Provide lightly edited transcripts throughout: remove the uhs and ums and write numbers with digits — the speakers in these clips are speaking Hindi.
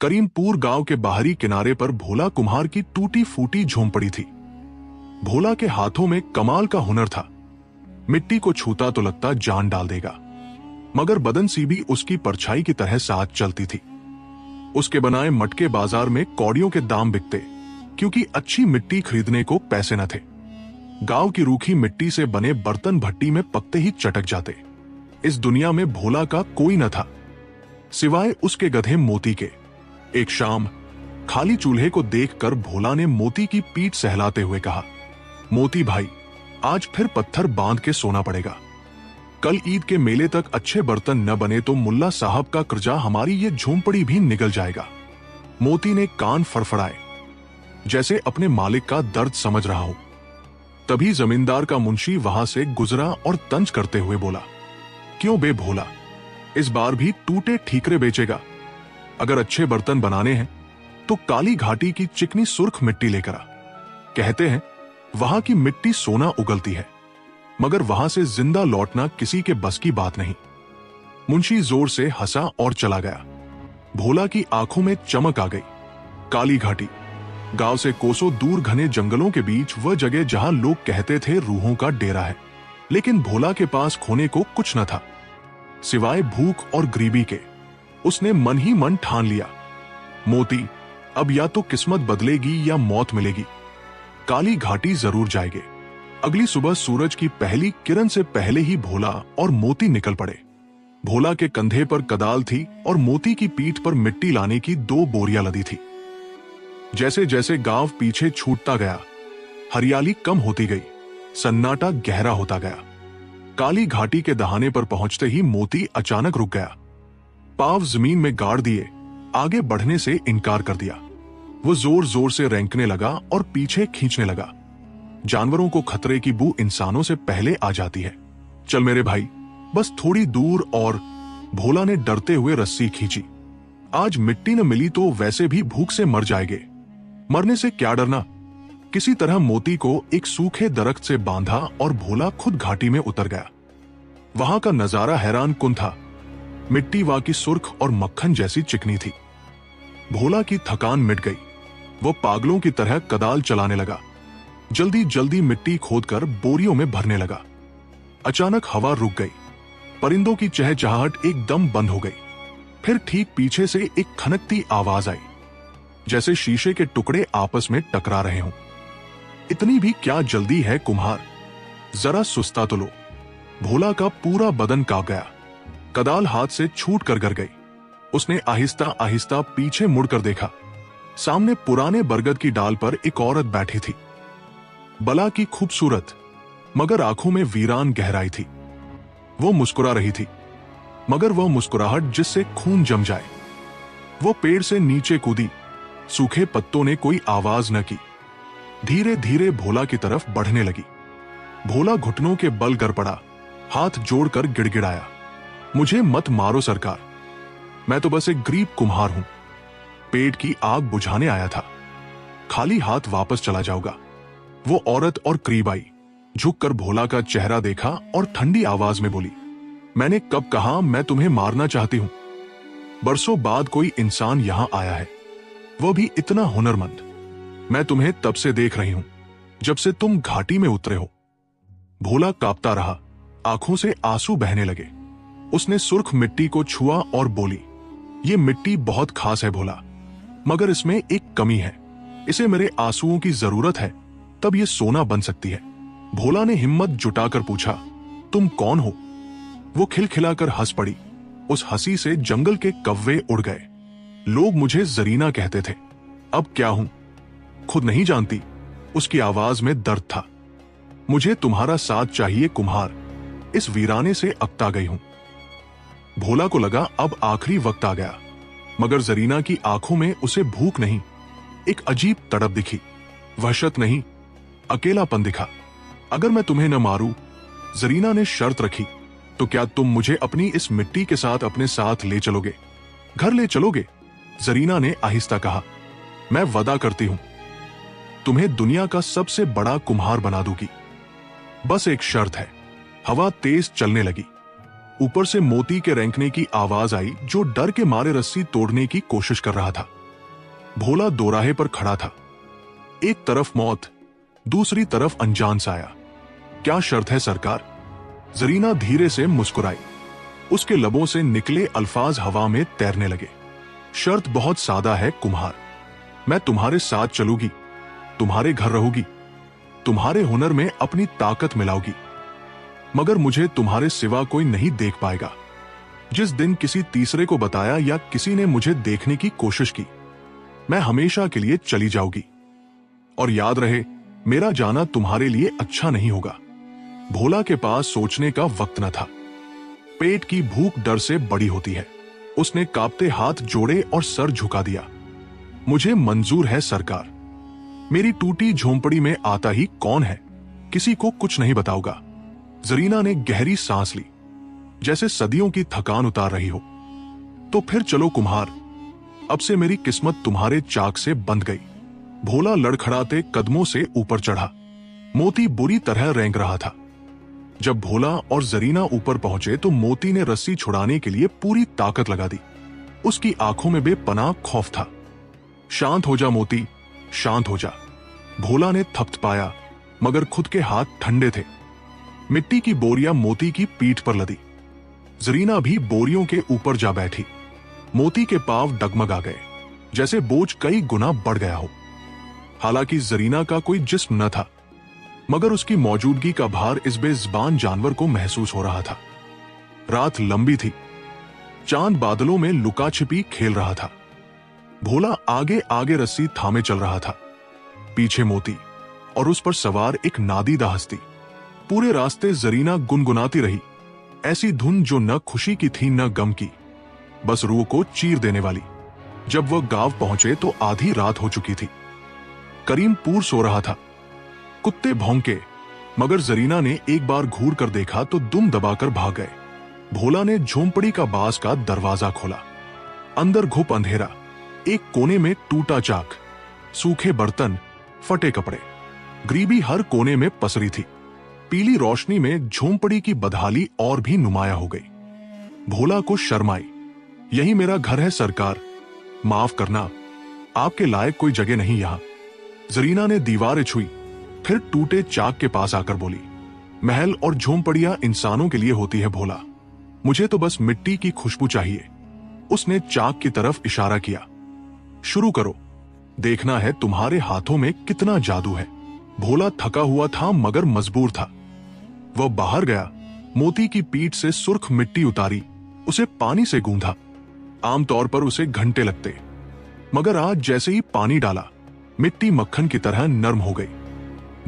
करीमपुर गांव के बाहरी किनारे पर भोला कुम्हार की टूटी फूटी झोंपड़ी थी। भोला के हाथों में कमाल का हुनर था। मिट्टी को छूता तो लगता जान डाल देगा, मगर बदन सी भी उसकी परछाई की तरह साथ चलती थी। उसके बनाए मटके बाजार में कौड़ियों के दाम बिकते, क्योंकि अच्छी मिट्टी खरीदने को पैसे न थे। गांव की रूखी मिट्टी से बने बर्तन भट्टी में पकते ही चटक जाते। इस दुनिया में भोला का कोई न था, सिवाय उसके गधे मोती के। एक शाम खाली चूल्हे को देखकर भोला ने मोती की पीठ सहलाते हुए कहा, मोती भाई, आज फिर पत्थर बांध के सोना पड़ेगा। कल ईद के मेले तक अच्छे बर्तन न बने तो मुल्ला साहब का कर्जा हमारी ये झोंपड़ी भी निगल जाएगा। मोती ने कान फड़फड़ाए, जैसे अपने मालिक का दर्द समझ रहा हो। तभी जमींदार का मुंशी वहां से गुजरा और तंज करते हुए बोला, क्यों बे भोला, इस बार भी टूटे ठीकरे बेचेगा? अगर अच्छे बर्तन बनाने हैं तो काली घाटी की चिकनी सुर्ख मिट्टी लेकर आ। कहते हैं वहां की मिट्टी सोना उगलती है, मगर वहां से जिंदा लौटना किसी के बस की बात नहीं। मुंशी जोर से हंसा और चला गया। भोला की आंखों में चमक आ गई। काली घाटी, गांव से कोसों दूर घने जंगलों के बीच वह जगह जहां लोग कहते थे रूहों का डेरा है। लेकिन भोला के पास खोने को कुछ न था, सिवाय भूख और गरीबी के। उसने मन ही मन ठान लिया, मोती, अब या तो किस्मत बदलेगी या मौत मिलेगी। काली घाटी जरूर जाएंगे। अगली सुबह सूरज की पहली किरण से पहले ही भोला और मोती निकल पड़े। भोला के कंधे पर कदाल थी और मोती की पीठ पर मिट्टी लाने की 2 बोरियां लदी थी। जैसे जैसे गांव पीछे छूटता गया, हरियाली कम होती गई, सन्नाटा गहरा होता गया। काली घाटी के दहाने पर पहुंचते ही मोती अचानक रुक गया। पांव जमीन में गाड़ दिए, आगे बढ़ने से इनकार कर दिया। वो जोर जोर से रेंकने लगा और पीछे खींचने लगा। जानवरों को खतरे की बू इंसानों से पहले आ जाती है। चल मेरे भाई, बस थोड़ी दूर और। भोला ने डरते हुए रस्सी खींची। आज मिट्टी न मिली तो वैसे भी भूख से मर जाएंगे। मरने से क्या डरना। किसी तरह मोती को एक सूखे दरख्त से बांधा और भोला खुद घाटी में उतर गया। वहां का नजारा हैरान कुन था। मिट्टी वहां की सुर्ख और मक्खन जैसी चिकनी थी। भोला की थकान मिट गई। वो पागलों की तरह कदाल चलाने लगा। जल्दी जल्दी मिट्टी खोदकर बोरियों में भरने लगा। अचानक हवा रुक गई। परिंदों की चहचहाहट एकदम बंद हो गई। फिर ठीक पीछे से एक खनकती आवाज आई, जैसे शीशे के टुकड़े आपस में टकरा रहे हों। इतनी भी क्या जल्दी है कुम्हार, जरा सुस्ता तो लो। भोला का पूरा बदन कांप गया। कदाल हाथ से छूट कर गिर गई। उसने आहिस्ता आहिस्ता पीछे मुड़कर देखा। सामने पुराने बरगद की डाल पर एक औरत बैठी थी। बला की खूबसूरत, मगर आंखों में वीरान गहराई थी। वो मुस्कुरा रही थी, मगर वह मुस्कुराहट जिससे खून जम जाए। वो पेड़ से नीचे कूदी। सूखे पत्तों ने कोई आवाज न की। धीरे धीरे भोला की तरफ बढ़ने लगी। भोला घुटनों के बल गिर पड़ा, हाथ जोड़कर गिड़गिड़ाया, मुझे मत मारो सरकार, मैं तो बस एक गरीब कुम्हार हूं। पेट की आग बुझाने आया था, खाली हाथ वापस चला जाऊंगा। वो औरत और करीब आई, झुककर भोला का चेहरा देखा और ठंडी आवाज में बोली, मैंने कब कहा मैं तुम्हें मारना चाहती हूं? बरसों बाद कोई इंसान यहां आया है, वो भी इतना हुनरमंद। मैं तुम्हें तब से देख रही हूं जब से तुम घाटी में उतरे हो। भोला कांपता रहा, आंखों से आंसू बहने लगे। उसने सुर्ख मिट्टी को छुआ और बोली, ये मिट्टी बहुत खास है भोला, मगर इसमें एक कमी है। इसे मेरे आंसुओं की जरूरत है, तब ये सोना बन सकती है। भोला ने हिम्मत जुटाकर पूछा, तुम कौन हो? वो खिलखिलाकर हंस पड़ी। उस हंसी से जंगल के कव्वे उड़ गए। लोग मुझे जरीना कहते थे, अब क्या हूं खुद नहीं जानती। उसकी आवाज में दर्द था। मुझे तुम्हारा साथ चाहिए कुम्हार, इस वीराने से अकता गई हूं। भोला को लगा अब आखिरी वक्त आ गया, मगर जरीना की आंखों में उसे भूख नहीं, एक अजीब तड़प दिखी। वहशत नहीं, अकेलापन दिखा। अगर मैं तुम्हें न मारूं, जरीना ने शर्त रखी, तो क्या तुम मुझे अपनी इस मिट्टी के साथ अपने साथ ले चलोगे, घर ले चलोगे? जरीना ने आहिस्ता कहा, मैं वादा करती हूं, तुम्हें दुनिया का सबसे बड़ा कुम्हार बना दूंगी। बस एक शर्त है। हवा तेज चलने लगी। ऊपर से मोती के रेंकने की आवाज आई, जो डर के मारे रस्सी तोड़ने की कोशिश कर रहा था। भोला दोराहे पर खड़ा था, एक तरफ मौत, दूसरी तरफ अनजान साया। क्या शर्त है सरकार? जरीना धीरे से मुस्कुराई। उसके लबों से निकले अल्फाज हवा में तैरने लगे। शर्त बहुत सादा है कुम्हार, मैं तुम्हारे साथ चलूंगी, तुम्हारे घर रहूंगी, तुम्हारे हुनर में अपनी ताकत मिलाऊंगी, मगर मुझे तुम्हारे सिवा कोई नहीं देख पाएगा। जिस दिन किसी तीसरे को बताया या किसी ने मुझे देखने की कोशिश की, मैं हमेशा के लिए चली जाऊंगी। और याद रहे, मेरा जाना तुम्हारे लिए अच्छा नहीं होगा। भोला के पास सोचने का वक्त न था। पेट की भूख डर से बड़ी होती है। उसने कांपते हाथ जोड़े और सर झुका दिया। मुझे मंजूर है सरकार। मेरी टूटी झोंपड़ी में आता ही कौन है, किसी को कुछ नहीं बताऊंगा। जरीना ने गहरी सांस ली, जैसे सदियों की थकान उतार रही हो। तो फिर चलो कुम्हार, अब से मेरी किस्मत तुम्हारे चाक से बंध गई। भोला लड़खड़ाते कदमों से ऊपर चढ़ा। मोती बुरी तरह रेंग रहा था। जब भोला और जरीना ऊपर पहुंचे तो मोती ने रस्सी छुड़ाने के लिए पूरी ताकत लगा दी। उसकी आंखों में बेपनाह खौफ था। शांत हो जा मोती, शांत हो जा। भोला ने थपथपाया, मगर खुद के हाथ ठंडे थे। मिट्टी की बोरियां मोती की पीठ पर लदी। जरीना भी बोरियों के ऊपर जा बैठी। मोती के पांव डगमगा गए, जैसे बोझ कई गुना बढ़ गया हो। हालांकि जरीना का कोई जिस्म न था, मगर उसकी मौजूदगी का भार इस बेज़बान जानवर को महसूस हो रहा था। रात लंबी थी। चांद बादलों में लुका छिपी खेल रहा था। भोला आगे आगे रस्सी थामे चल रहा था, पीछे मोती और उस पर सवार एक नादीदा हस्ती। पूरे रास्ते जरीना गुनगुनाती रही, ऐसी धुन जो न खुशी की थी न गम की, बस रूह को चीर देने वाली। जब वह गांव पहुंचे तो आधी रात हो चुकी थी। करीमपुर सो रहा था। कुत्ते भौंके, मगर जरीना ने एक बार घूर कर देखा तो दुम दबाकर भाग गए। भोला ने झोंपड़ी का बांस का दरवाजा खोला। अंदर घुप अंधेरा। एक कोने में टूटा चाक, सूखे बर्तन, फटे कपड़े, गरीबी हर कोने में पसरी थी। पीली रोशनी में झोंपड़ी की बदहाली और भी नुमाया हो गई। भोला को शर्म आई। यही मेरा घर है सरकार, माफ करना, आपके लायक कोई जगह नहीं यहां। जरीना ने दीवारें छुई, फिर टूटे चाक के पास आकर बोली, महल और झोंपड़ियां इंसानों के लिए होती है भोला, मुझे तो बस मिट्टी की खुशबू चाहिए। उसने चाक की तरफ इशारा किया। शुरू करो, देखना है तुम्हारे हाथों में कितना जादू है। भोला थका हुआ था मगर मजबूर था। वह बाहर गया, मोती की पीठ से सुर्ख मिट्टी उतारी, उसे पानी से गूंधा। आमतौर पर उसे घंटे लगते, मगर आज जैसे ही पानी डाला, मिट्टी मक्खन की तरह नरम हो गई।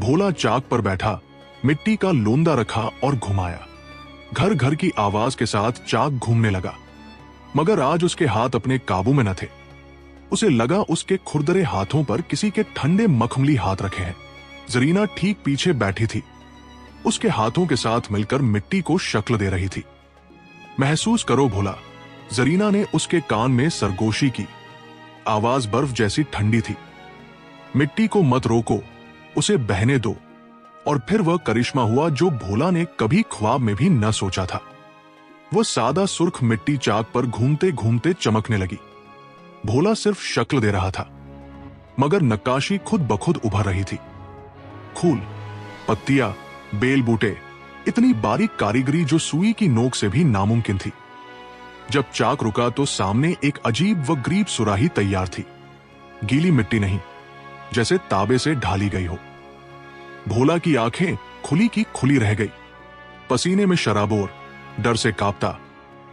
भोला चाक पर बैठा, मिट्टी का लोंदा रखा और घुमाया। घर घर की आवाज के साथ चाक घूमने लगा, मगर आज उसके हाथ अपने काबू में न थे। उसे लगा उसके खुरदरे हाथों पर किसी के ठंडे मखमली हाथ रखे हैं। जरीना ठीक पीछे बैठी थी, उसके हाथों के साथ मिलकर मिट्टी को शक्ल दे रही थी। महसूस करो भोला, जरीना ने उसके कान में सरगोशी की। आवाज बर्फ जैसी ठंडी थी। मिट्टी को मत रोको, उसे बहने दो। और फिर वह करिश्मा हुआ जो भोला ने कभी ख्वाब में भी न सोचा था। वह सादा सुर्ख मिट्टी चाक पर घूमते घूमते चमकने लगी। भोला सिर्फ शक्ल दे रहा था, मगर नक्काशी खुद बखुद उभर रही थी। फूल, पत्तियां, बेल बूटे, इतनी बारीक कारीगरी जो सुई की नोक से भी नामुमकिन थी। जब चाक रुका तो सामने एक अजीब व गरीब सुराही तैयार थी। गीली मिट्टी नहीं, जैसे ताबे से ढाली गई हो। भोला की आंखें खुली की खुली रह गई। पसीने में शराबोर, डर से कांपता,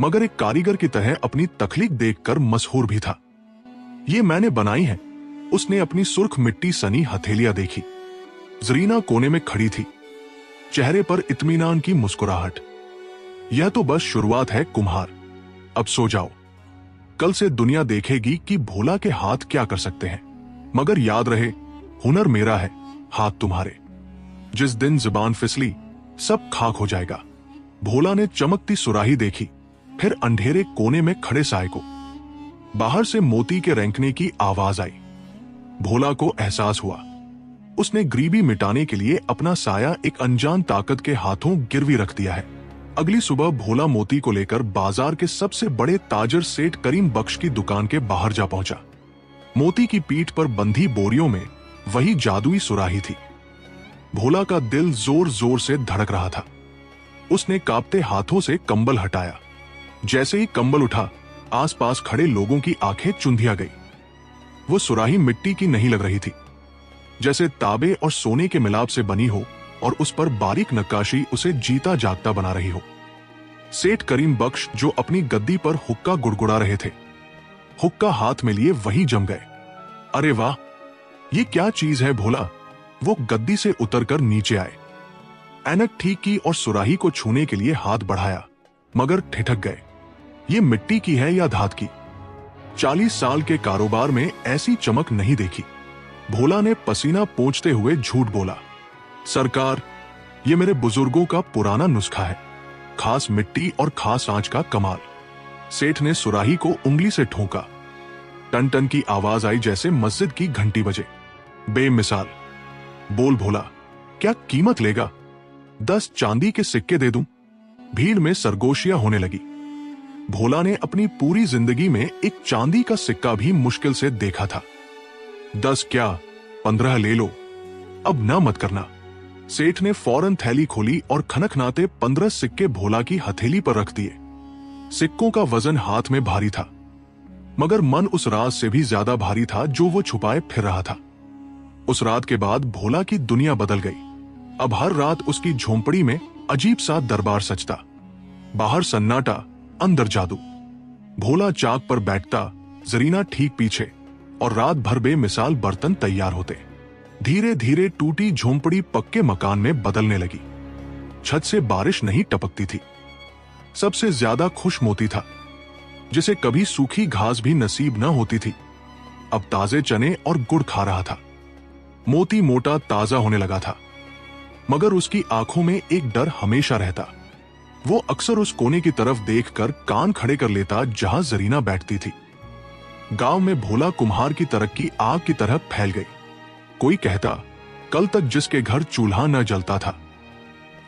मगर एक कारीगर की तरह अपनी तख्लीक देखकर मशहूर भी था। ये मैंने बनाई है। उसने अपनी सुर्ख मिट्टी सनी हथेलियां देखी। जरीना कोने में खड़ी थी, चेहरे पर इत्मीनान की मुस्कुराहट। यह तो बस शुरुआत है कुम्हार, अब सो जाओ। कल से दुनिया देखेगी कि भोला के हाथ क्या कर सकते हैं। मगर याद रहे, हुनर मेरा है, हाथ तुम्हारे। जिस दिन जुबान फिसली, सब खाक हो जाएगा। भोला ने चमकती सुराही देखी, फिर अंधेरे कोने में खड़े साए को। बाहर से मोती के रेंकने की आवाज आई। भोला को एहसास हुआ, उसने गरीबी मिटाने के लिए अपना साया एक अनजान ताकत के हाथों गिरवी रख दिया है। अगली सुबह भोला मोती को लेकर बाजार के सबसे बड़े ताजर सेठ करीम बख्श की दुकान के बाहर जा पहुंचा। मोती की पीठ पर बंधी बोरियों में वही जादुई सुराही थी। भोला का दिल जोर जोर से धड़क रहा था। उसने कांपते हाथों से कंबल हटाया। जैसे ही कंबल उठा, आसपास खड़े लोगों की आंखें चुंधिया गई। वो सुराही मिट्टी की नहीं लग रही थी, जैसे तांबे और सोने के मिलाप से बनी हो और उस पर बारीक नक्काशी उसे जीता जागता बना रही हो। सेठ करीम बख्श जो अपनी गद्दी पर हुक्का गुड़गुड़ा रहे थे, हुक्का हाथ में लिए वहीं जम गए। अरे वाह, ये क्या चीज है भोला? वो गद्दी से उतरकर नीचे आए, ऐनक ठीक की और सुराही को छूने के लिए हाथ बढ़ाया, मगर ठिठक गए। ये मिट्टी की है या धात की? 40 साल के कारोबार में ऐसी चमक नहीं देखी। भोला ने पसीना पोंछते हुए झूठ बोला, सरकार, ये मेरे बुजुर्गों का पुराना नुस्खा है, खास मिट्टी और खास आंच का कमाल। सेठ ने सुराही को उंगली से ठोका। टन टन की आवाज आई जैसे मस्जिद की घंटी बजे। बेमिसाल। बोल भोला, क्या कीमत लेगा? 10 चांदी के सिक्के दे दूं? भीड़ में सरगोशियां होने लगी। भोला ने अपनी पूरी जिंदगी में एक चांदी का सिक्का भी मुश्किल से देखा था। 10 क्या, 15 ले लो, अब ना मत करना। सेठ ने फौरन थैली खोली और खनखनाते 15 सिक्के भोला की हथेली पर रख दिए। सिक्कों का वजन हाथ में भारी था, मगर मन उस राज से भी ज्यादा भारी था जो वो छुपाए फिर रहा था। उस रात के बाद भोला की दुनिया बदल गई। अब हर रात उसकी झोंपड़ी में अजीब सा दरबार सजता। बाहर सन्नाटा, अंदर जादू। भोला चाक पर बैठता, जरीना ठीक पीछे, और रात भर बेमिसाल बर्तन तैयार होते। धीरे धीरे टूटी झोंपड़ी पक्के मकान में बदलने लगी। छत से बारिश नहीं टपकती थी। सबसे ज्यादा खुश मोती था, जिसे कभी सूखी घास भी नसीब न होती थी, अब ताजे चने और गुड़ खा रहा था। मोती मोटा ताजा होने लगा था, मगर उसकी आंखों में एक डर हमेशा रहता। वो अक्सर उस कोने की तरफ देखकर कान खड़े कर लेता जहां जरीना बैठती थी। गांव में भोला कुम्हार की तरक्की आग की तरह फैल गई। कोई कहता, कल तक जिसके घर चूल्हा न जलता था,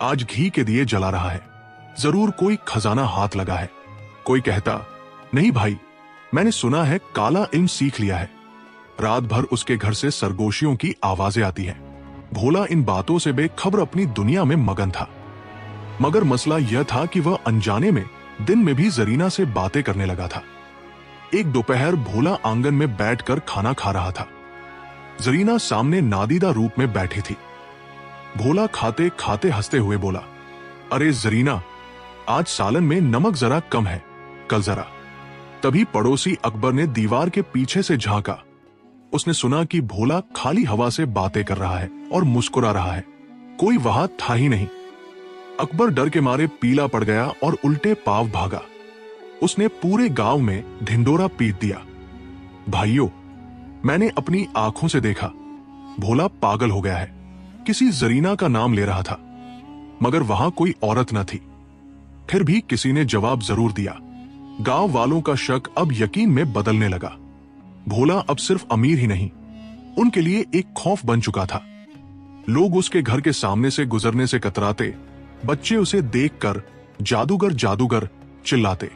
आज घी के दिए जला रहा है, जरूर कोई खजाना हाथ लगा है। कोई कहता, नहीं भाई, मैंने सुना है काला इल्म सीख लिया है। रात भर उसके घर से सरगोशियों की आवाजें आती हैं। भोला इन बातों से बेखबर अपनी दुनिया में मगन था, मगर मसला यह था कि वह अनजाने में दिन में भी जरीना से बातें करने लगा था। एक दोपहर भोला आंगन में बैठकर खाना खा रहा था। जरीना सामने नादीदा रूप में बैठी थी। भोला खाते खाते हंसते हुए बोला, अरे जरीना, आज सालन में नमक जरा कम है, कल जरा। तभी पड़ोसी अकबर ने दीवार के पीछे से झांका। उसने सुना कि भोला खाली हवा से बातें कर रहा है और मुस्कुरा रहा है। कोई वहां था ही नहीं। अकबर डर के मारे पीला पड़ गया और उल्टे पांव भागा। उसने पूरे गांव में ढिंडोरा पीट दिया। भाइयों, मैंने अपनी आंखों से देखा, भोला पागल हो गया है। किसी जरीना का नाम ले रहा था, मगर वहां कोई औरत न थी। फिर भी किसी ने जवाब जरूर दिया। गांव वालों का शक अब यकीन में बदलने लगा। भोला अब सिर्फ अमीर ही नहीं, उनके लिए एक खौफ बन चुका था। लोग उसके घर के सामने से गुजरने से कतराते, बच्चे उसे देखकर जादूगर जादूगर चिल्लाते।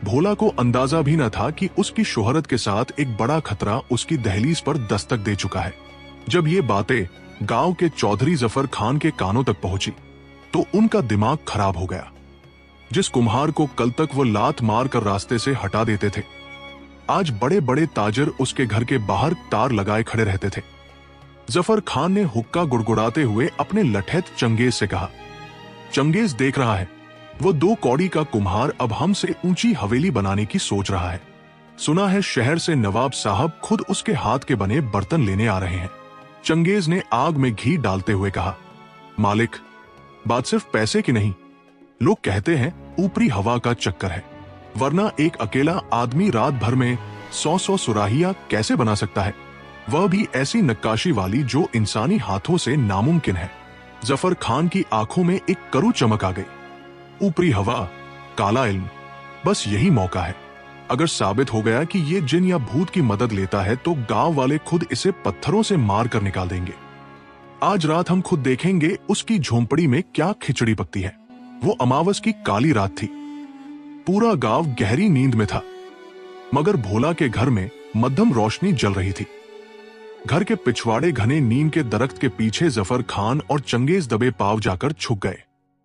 भोला को अंदाजा भी न था कि उसकी शोहरत के साथ एक बड़ा खतरा उसकी दहलीज पर दस्तक दे चुका है। जब ये बातें गांव के चौधरी जफर खान के कानों तक पहुंची, तो उनका दिमाग खराब हो गया। जिस कुम्हार को कल तक वो लात मार कर रास्ते से हटा देते थे, आज बड़े बड़े ताजर उसके घर के बाहर तार लगाए खड़े रहते थे। जफर खान ने हुक्का गुड़गुड़ाते हुए अपने लठैत चंगेज से कहा, चंगेज देख रहा है, वो 2 कौड़ी का कुम्हार अब हमसे ऊंची हवेली बनाने की सोच रहा है। सुना है शहर से नवाब साहब खुद उसके हाथ के बने बर्तन लेने आ रहे हैं। चंगेज ने आग में घी डालते हुए कहा, मालिक, बात सिर्फ पैसे की नहीं, लोग कहते हैं ऊपरी हवा का चक्कर है, वरना एक अकेला आदमी रात भर में 100-100 सुराहियां कैसे बना सकता है, वह भी ऐसी नक्काशी वाली जो इंसानी हाथों से नामुमकिन है। जफर खान की आंखों में एक करू चमक आ गई। ऊपरी हवा, काला इल्म, बस यही मौका है। अगर साबित हो गया कि ये जिन या भूत की मदद लेता है तो गांव वाले खुद इसे पत्थरों से मार कर निकाल देंगे। आज रात हम खुद देखेंगे उसकी झोंपड़ी में क्या खिचड़ी पकती है। वो अमावस की काली रात थी। पूरा गांव गहरी नींद में था, मगर भोला के घर में मध्यम रोशनी जल रही थी। घर के पिछवाड़े घने नीम के दरख्त के पीछे जफर खान और चंगेज दबे पांव जाकर छुप गए।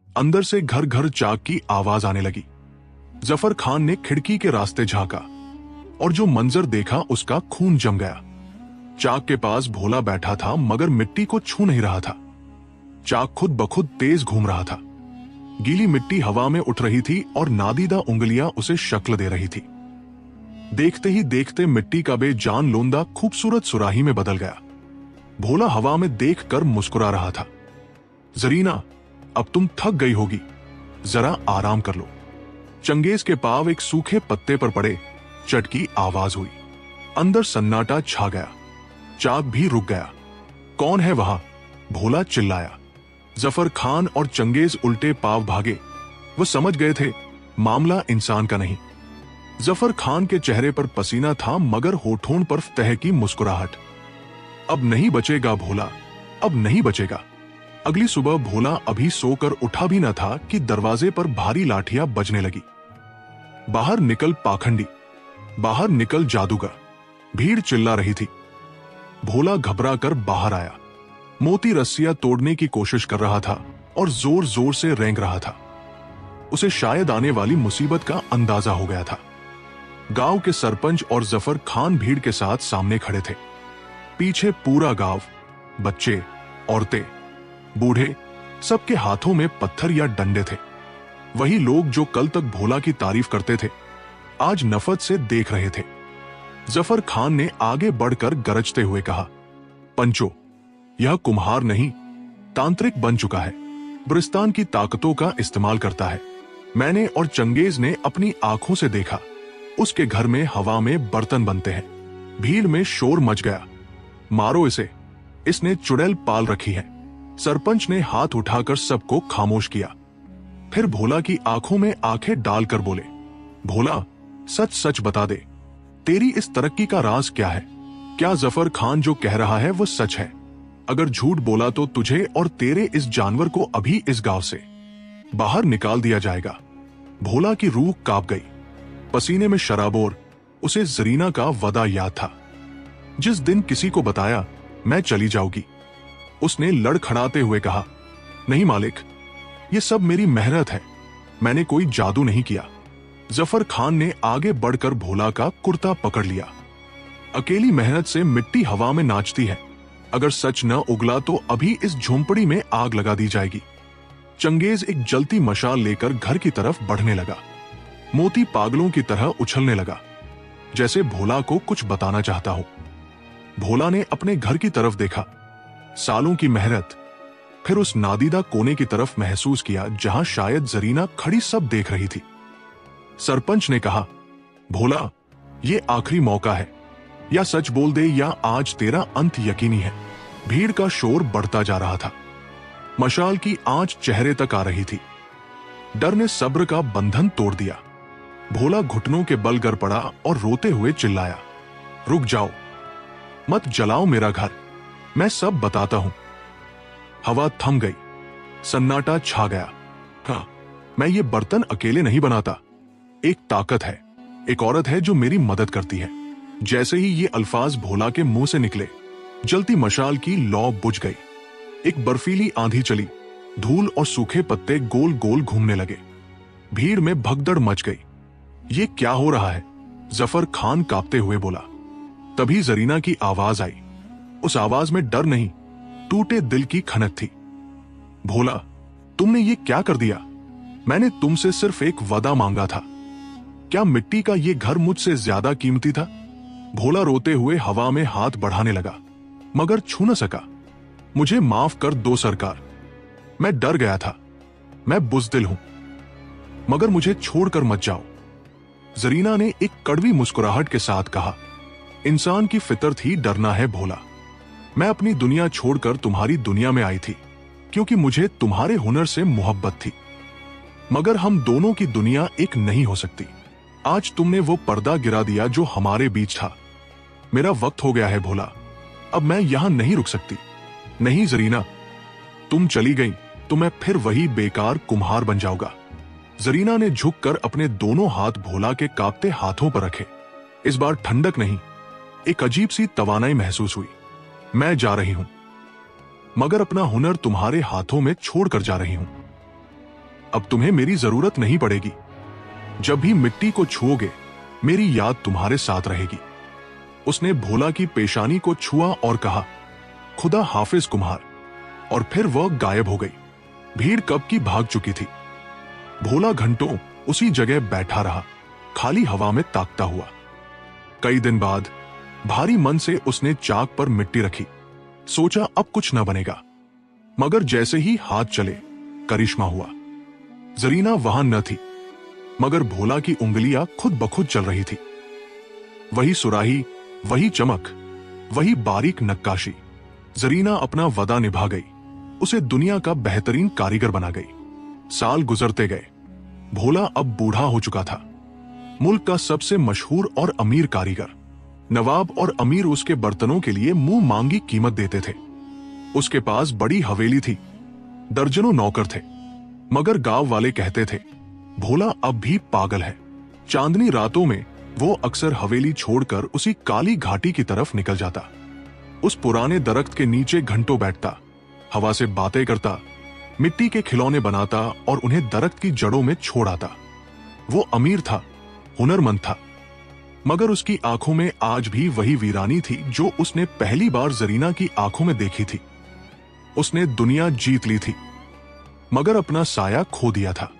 अंदर से घर घर चाक की आवाज आने लगी। जफर खान ने खिड़की के रास्ते झांका और जो मंजर देखा उसका खून जम गया। चाक के पास भोला बैठा था, मगर मिट्टी को छू नहीं रहा था। चाक खुद बखुद तेज घूम रहा था। गीली मिट्टी हवा में उठ रही थी और नादीदा उंगलियां उसे शक्ल दे रही थी। देखते ही देखते मिट्टी का बेजान लोंदा खूबसूरत सुराही में बदल गया। भोला हवा में देखकर मुस्कुरा रहा था। जरीना, अब तुम थक गई होगी, जरा आराम कर लो। चंगेज के पांव एक सूखे पत्ते पर पड़े, चटकी आवाज हुई। अंदर सन्नाटा छा गया। चाक भी रुक गया। कौन है वहां? भोला चिल्लाया। जफर खान और चंगेज उल्टे पांव भागे। वो समझ गए थे मामला इंसान का नहीं। जफर खान के चेहरे पर पसीना था, मगर होठों पर तह की मुस्कुराहट। अब नहीं बचेगा भोला, अब नहीं बचेगा। अगली सुबह भोला अभी सोकर उठा भी न था कि दरवाजे पर भारी लाठियां बजने लगी। बाहर निकल पाखंडी, बाहर निकल जादूगर। भीड़ चिल्ला रही थी। भोला घबरा कर बाहर आया। मोती रस्सियां तोड़ने की कोशिश कर रहा था और जोर जोर से रेंग रहा था। उसे शायद आने वाली मुसीबत का अंदाजा हो गया था। गांव के सरपंच और जफर खान भीड़ के साथ सामने खड़े थे। पीछे पूरा गांव, बच्चे, औरतें, बूढ़े, सबके हाथों में पत्थर या डंडे थे। वही लोग जो कल तक भोला की तारीफ करते थे, आज नफरत से देख रहे थे। जफर खान ने आगे बढ़कर गरजते हुए कहा, पंचो, यह कुम्हार नहीं, तांत्रिक बन चुका है। ब्रिस्तान की ताकतों का इस्तेमाल करता है। मैंने और चंगेज ने अपनी आंखों से देखा। उसके घर में हवा में बर्तन बनते हैं। भीड़ में शोर मच गया। मारो इसे, इसने चुड़ैल पाल रखी है। सरपंच ने हाथ उठाकर सबको खामोश किया। फिर भोला की आंखों में आंखें डालकर बोले, भोला, सच सच बता दे, तेरी इस तरक्की का राज क्या है? क्या जफर खान जो कह रहा है वो सच है? अगर झूठ बोला तो तुझे और तेरे इस जानवर को अभी इस गांव से बाहर निकाल दिया जाएगा। भोला की रूह कांप गई। पसीने में शराबोर उसे जरीना का वदा याद था। जिस दिन किसी को बताया मैं चली जाऊंगी, उसने लड़खड़ाते हुए कहा, नहीं मालिक, ये सब मेरी मेहनत है, मैंने कोई जादू नहीं किया। जफर खान ने आगे बढ़कर भोला का कुर्ता पकड़ लिया। अकेली मेहनत से मिट्टी हवा में नाचती है। अगर सच न उगला तो अभी इस झोंपड़ी में आग लगा दी जाएगी। चंगेज एक जलती मशाल लेकर घर की तरफ बढ़ने लगा। मोती पागलों की तरह उछलने लगा, जैसे भोला को कुछ बताना चाहता हो। भोला ने अपने घर की तरफ देखा। सालों की मेहनत, फिर उस नादीदा कोने की तरफ महसूस किया जहां शायद जरीना खड़ी सब देख रही थी। सरपंच ने कहा, भोला, ये आखिरी मौका है, या सच बोल दे या आज तेरा अंत यकीनी है। भीड़ का शोर बढ़ता जा रहा था। मशाल की आंच चेहरे तक आ रही थी। डर ने सब्र का बंधन तोड़ दिया। भोला घुटनों के बल गिर पड़ा और रोते हुए चिल्लाया, रुक जाओ, मत जलाओ मेरा घर, मैं सब बताता हूं। हवा थम गई। सन्नाटा छा गया। हाँ, मैं ये बर्तन अकेले नहीं बनाता। एक ताकत है, एक औरत है जो मेरी मदद करती है। जैसे ही ये अल्फाज भोला के मुंह से निकले, जलती मशाल की लौ बुझ गई। एक बर्फीली आंधी चली। धूल और सूखे पत्ते गोल गोल घूमने लगे। भीड़ में भगदड़ मच गई। ये क्या हो रहा है? जफर खान कांपते हुए बोला। तभी जरीना की आवाज आई। उस आवाज में डर नहीं, टूटे दिल की खनक थी। भोला, तुमने ये क्या कर दिया? मैंने तुमसे सिर्फ एक वादा मांगा था। क्या मिट्टी का ये घर मुझसे ज्यादा कीमती था? भोला रोते हुए हवा में हाथ बढ़ाने लगा, मगर छू न सका। मुझे माफ कर दो सरकार, मैं डर गया था, मैं बुज़दिल हूं, मगर मुझे छोड़कर मत जाओ। जरीना ने एक कड़वी मुस्कुराहट के साथ कहा, इंसान की फितरत ही डरना है भोला। मैं अपनी दुनिया छोड़कर तुम्हारी दुनिया में आई थी क्योंकि मुझे तुम्हारे हुनर से मोहब्बत थी, मगर हम दोनों की दुनिया एक नहीं हो सकती। आज तुमने वो पर्दा गिरा दिया जो हमारे बीच था। मेरा वक्त हो गया है भोला, अब मैं यहां नहीं रुक सकती। नहीं जरीना, तुम चली गई तो मैं फिर वही बेकार कुम्हार बन जाऊंगा। जरीना ने झुककर अपने दोनों हाथ भोला के कांपते हाथों पर रखे। इस बार ठंडक नहीं, एक अजीब सी तवानाई महसूस हुई। मैं जा रही हूं, मगर अपना हुनर तुम्हारे हाथों में छोड़कर जा रही हूं। अब तुम्हें मेरी जरूरत नहीं पड़ेगी। जब भी मिट्टी को छुओगे, मेरी याद तुम्हारे साथ रहेगी। उसने भोला की पेशानी को छुआ और कहा, खुदा हाफिज कुम्हार। और फिर वह गायब हो गई। भीड़ कब की भाग चुकी थी। भोला घंटों उसी जगह बैठा रहा, खाली हवा में ताकता हुआ। कई दिन बाद भारी मन से उसने चाक पर मिट्टी रखी। सोचा अब कुछ न बनेगा, मगर जैसे ही हाथ चले, करिश्मा हुआ। जरीना वहां न थी, मगर भोला की उंगलियां खुद ब खुद चल रही थी। वही सुराही, वही चमक, वही बारीक नक्काशी। जरीना अपना वदा निभा गई, उसे दुनिया का बेहतरीन कारीगर बना गई। साल गुजरते गए। भोला अब बूढ़ा हो चुका था, मुल्क का सबसे मशहूर और अमीर कारीगर। नवाब और अमीर उसके बर्तनों के लिए मुंह मांगी कीमत देते थे। उसके पास बड़ी हवेली थी, दर्जनों नौकर थे, मगर गांव वाले कहते थे, भोला अब भी पागल है। चांदनी रातों में वो अक्सर हवेली छोड़कर उसी काली घाटी की तरफ निकल जाता। उस पुराने दरख्त के नीचे घंटों बैठता, हवा से बातें करता, मिट्टी के खिलौने बनाता और उन्हें दरख्त की जड़ों में छोड़ आता। वो अमीर था, हुनरमंद था, मगर उसकी आंखों में आज भी वही वीरानी थी जो उसने पहली बार जरीना की आंखों में देखी थी। उसने दुनिया जीत ली थी, मगर अपना साया खो दिया था।